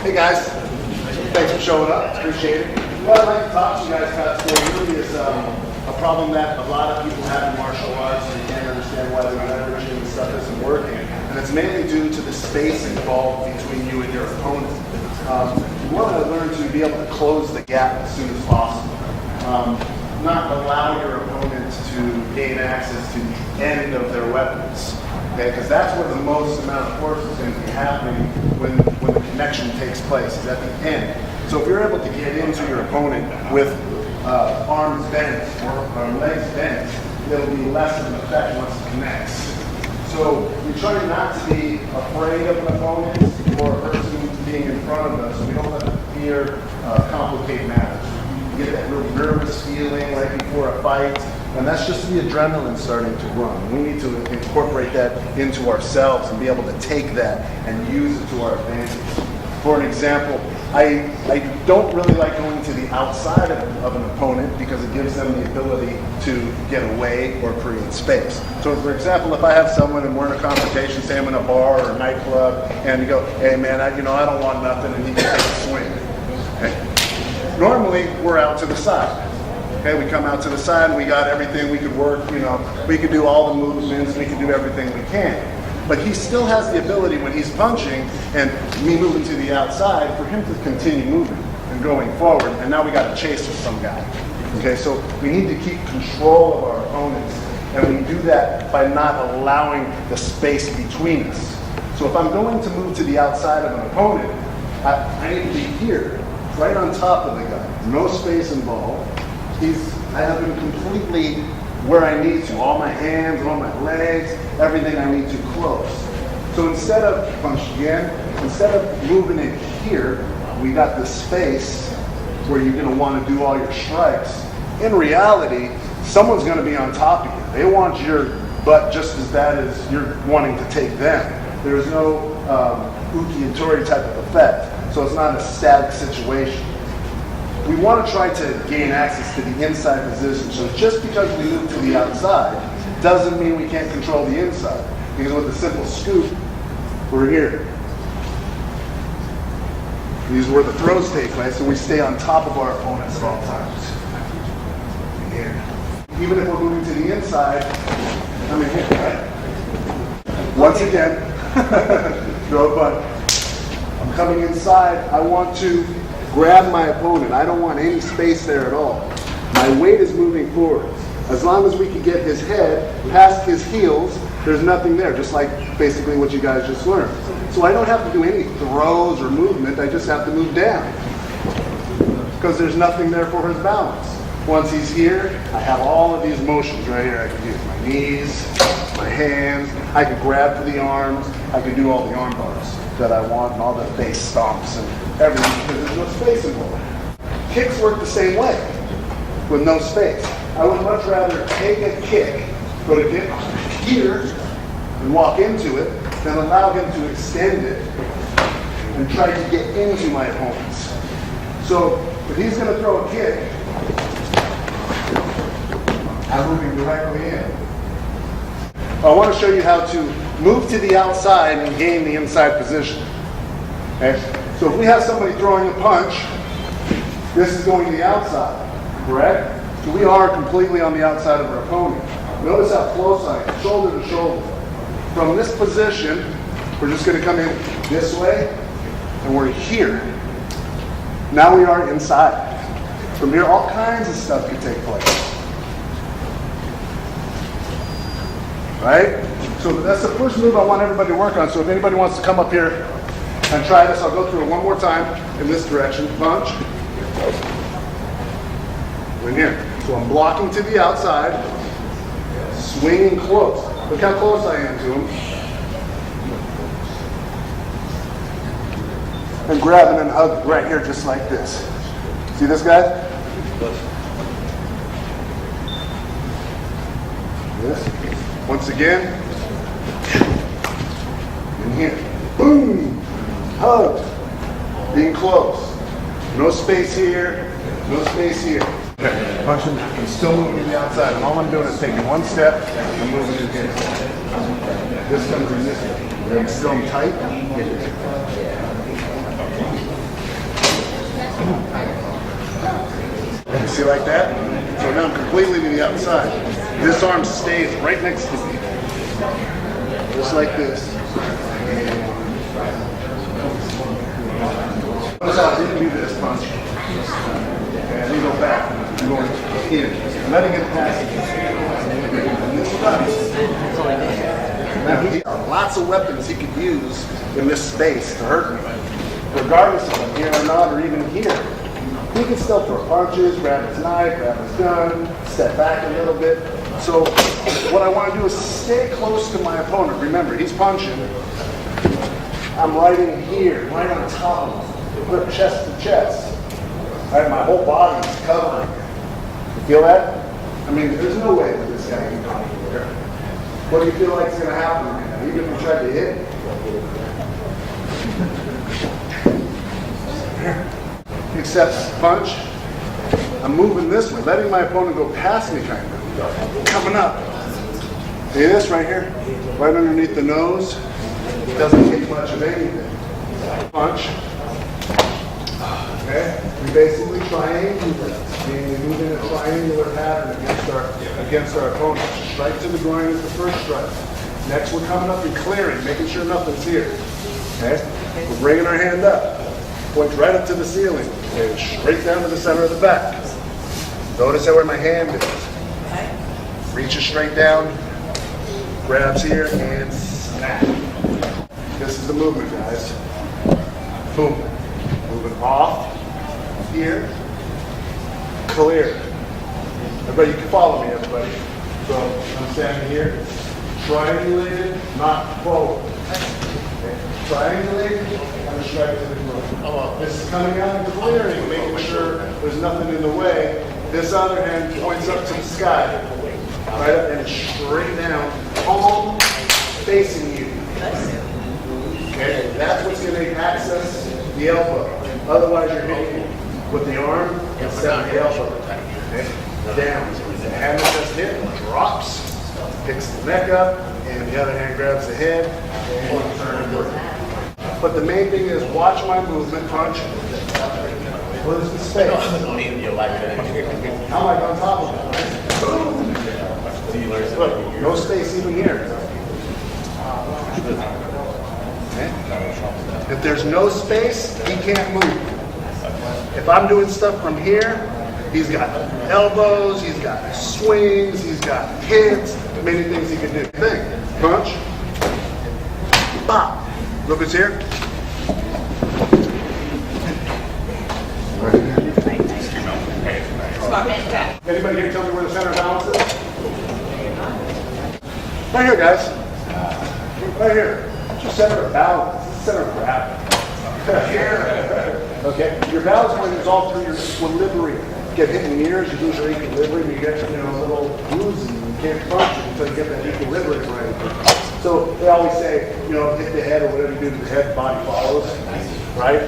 Hey guys, thanks for showing up, appreciate it. What I'd like to talk to you guys about today really is a problem that a lot of people have in martial arts and you can't understand why the leveraging and stuff isn't working. And it's mainly due to the space involved between you and your opponent. You want to learn to be able to close the gap as soon as possible. Not allow your opponent to gain access to the end of their weapons. Okay, because that's where the most amount of force is going to be happening when the connection takes place, is at the end. So if you're able to get into your opponent with arms bent or legs bent, it'll be less of an effect once it connects. So we try not to be afraid of an opponent or a person being in front of us. We don't let the fear complicate matters. You get that real nervous feeling right before a fight. And that's just the adrenaline starting to run. We need to incorporate that into ourselves and be able to take that and use it to our advantage. For an example, I don't really like going to the outside of an opponent because it gives them the ability to get away or create space. So for example, if I have someone and we're in a confrontation, say I'm in a bar or a nightclub, and you go, hey man, I don't want nothing, and he can take a swing. Okay. Normally, we're out to the side. Okay, we come out to the side and we got everything we could work, we could do all the movements, we could do everything we can. But he still has the ability when he's punching and me moving to the outside for him to continue moving and going forward. And now we got to chase some guy. Okay, so we need to keep control of our opponents. And we do that by not allowing the space between us. So if I'm going to move to the outside of an opponent, I need to be here, right on top of the guy. No space involved. I have him completely where I need to. All my hands, all my legs, everything I need to close. So instead of, punch again, instead of moving it here, we got this space where you're going to want to do all your strikes. In reality, someone's going to be on top of you. They want your butt just as bad as you're wanting to take them. There's no uki and tori type of effect. So it's not a static situation. We want to try to gain access to the inside position. So just because we move to the outside doesn't mean we can't control the inside. Because with a simple scoop, we're here. These are where the throws take place, so we stay on top of our opponents at all times. Here. Even if we're moving to the inside, I'm in here, right? Once again, throw a punch. I'm coming inside. I want to grab my opponent. I don't want any space there at all. My weight is moving forward. As long as we can get his head past his heels, there's nothing there, just like basically what you guys just learned. So I don't have to do any throws or movement, I just have to move down. Because there's nothing there for his balance. Once he's here, I have all of these motions right here. I can use my knees, my hands, I can grab for the arms, I can do all the arm bars that I want and all the base stomps and everything because there's no space involved. Kicks work the same way with no space. I would much rather take a kick, go to get here and walk into it than allow him to extend it and try to get into my opponents. So if he's going to throw a kick, I'm moving directly in. I want to show you how to move to the outside and gain the inside position. Okay? So if we have somebody throwing a punch, this is going to the outside, correct? So we are completely on the outside of our opponent. Notice how close I am, shoulder to shoulder. From this position, we're just going to come in this way, and we're here. Now we are inside. From here, all kinds of stuff can take place. Right? So that's the first move I want everybody to work on. So if anybody wants to come up here and try this, I'll go through it one more time in this direction. Punch. In here. So I'm blocking to the outside, swinging close. Look how close I am to him. And grabbing and hug right here just like this. See this guy? This. Once again, in here, boom, hug, being close. No space here, no space here. Okay, punching, I'm still moving to the outside, and all I'm doing is taking one step and moving it again. This comes in this way. I'm still tight. See like that? So now I'm completely to the outside. This arm stays right next to me. Just like this. Notice how I didn't do this punch. Okay, let me go back. I'm going in. I'm letting it pass. Now he has lots of weapons he could use in this space to hurt me. Regardless if I'm here or not, or even here. He can still throw punches, grab his knife, grab his gun, step back a little bit. So what I want to do is stay close to my opponent. Remember, he's punching. I'm right in here, right on top of him. Put chest to chest. Right, my whole body is covering. You feel that? I mean, there's no way that this guy can come here. What do you feel like is going to happen? Even if you try to hit? Except punch. I'm moving this way, letting my opponent go past me, kind of. Coming up. See this right here? Right underneath the nose. It doesn't take much of anything. Punch. Okay? We basically triangulate. Meaning we move in a triangular pattern against our opponent. Strike to the groin is the first strike. Next we're coming up and clearing, making sure nothing's here. Okay? We're bringing our hand up. Points right up to the ceiling. And straight down to the center of the back. Notice how where my hand is. Reaches straight down. Grabs here and snap. This is the movement, guys. Boom. Moving off. Here. Clear. Everybody, you can follow me, everybody. So I'm standing here. Triangulated, not forward. Okay. Triangulated, I'm straight to the groin. This is coming out and clearing, making sure there's nothing in the way. This other hand points up to the sky. Right up and straight down, palm facing you. Okay, that's what's going to access the elbow. Otherwise, you're hitting with the arm instead of the elbow. Okay, down. The hand that just hit drops, picks the neck up, and the other hand grabs the head and turns it. But the main thing is watch my movement, punch. What is the space? How am I on top of it? Look, no space even here. Okay. If there's no space, he can't move. If I'm doing stuff from here, he's got elbows, he's got swings, he's got hits, many things he can do. Punch. Bop. Look, it's here. Anybody here tell me where the center of balance is? Right here, guys. Right here. It's your center of balance. It's the center of gravity. Okay? Your balance point is all through your equilibrium. You get hit in the ears, you lose your equilibrium, you get a little woozy, you can't function until you get that equilibrium right. So they always say, hit the head or whatever you do to the head, the body follows. Right?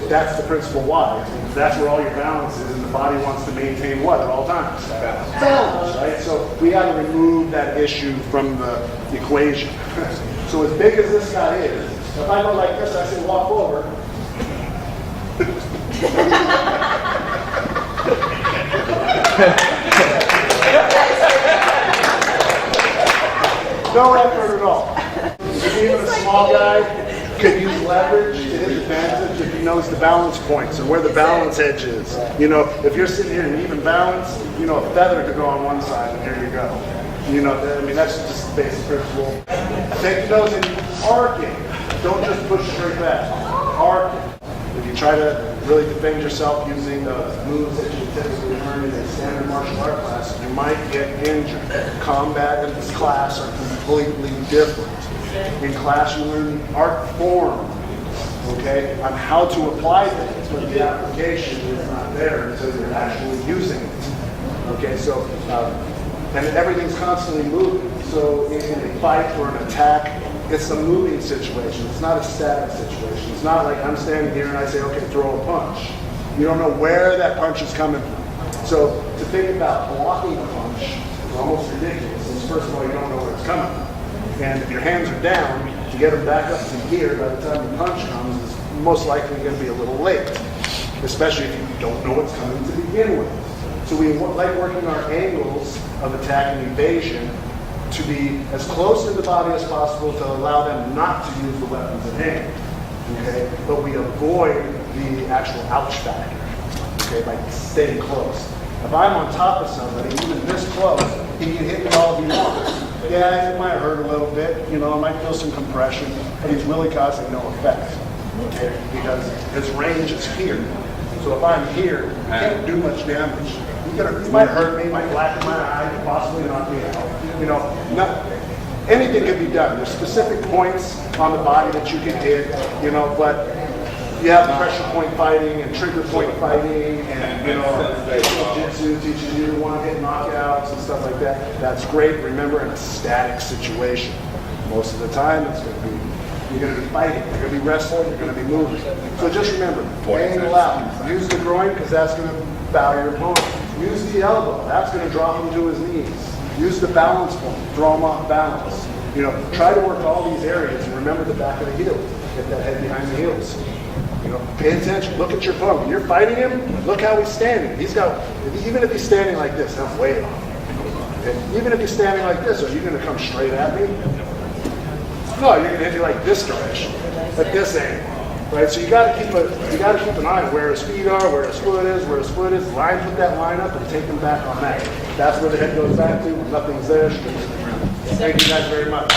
That's the principle why. That's where all your balance is, and the body wants to maintain what at all times? Balance, right? So we got to remove that issue from the equation. So as big as this guy is, if I go like this, I say walk forward. No effort at all. Even a small guy could use leverage to his advantage if he knows the balance points and where the balance edge is. If you're sitting here and even balance, a feather could go on one side and here you go. That's just the basic principle. Take the nose and arc it. Don't just push straight back. Arc it. If you try to really defend yourself using the moves that you typically learn in a standard martial art class, you might get injured. Combat and this class are completely different. In class, you learn the art form, okay, on how to apply things, but the application is not there until you're actually using it. Okay, so, and everything's constantly moving. So in a fight or an attack, it's a moving situation. It's not a static situation. It's not like I'm standing here and I say, okay, throw a punch. You don't know where that punch is coming from. So to think about blocking a punch is almost ridiculous. First of all, you don't know where it's coming from. And if your hands are down, to get them back up to here by the time the punch comes is most likely going to be a little late, especially if you don't know what's coming to begin with. So we like working our angles of attack and evasion to be as close to the body as possible to allow them not to use the weapons at hand. Okay? But we avoid the actual ouch factor, okay, by staying close. If I'm on top of somebody, even this close, he can hit me all he wants. Yeah, it might hurt a little bit, you know, I might feel some compression, but he's really causing no effect, okay, because his range is here. So if I'm here, he can't do much damage. He might hurt me, might blacken my eye, possibly knock me out. You know, anything can be done. There's specific points on the body that you can hit, you know, but you have pressure point fighting and trigger point fighting and, you know, jiu-jitsu teaches you to one-hit knockouts and stuff like that. That's great, remember, in a static situation. Most of the time, it's going to be, you're going to be fighting, you're going to be wrestling, you're going to be moving. So just remember, angle out. Use the groin because that's going to bow your opponent. Use the elbow. That's going to drop him to his knees. Use the balance point. Throw him off balance. You know, try to work all these areas and remember the back of the heel. Get that head behind the heels. You know, pay attention. Look at your opponent. When you're fighting him, look how he's standing. He's got, even if he's standing like this, that's way off. Okay? Even if he's standing like this, are you going to come straight at me? No, you're going to hit me like this direction, at this angle. Right, so you got to keep an eye on where his feet are, where his foot is, line, put that line up and take him back on that. That's where the head goes back to. Nothing's there. Thank you guys very much.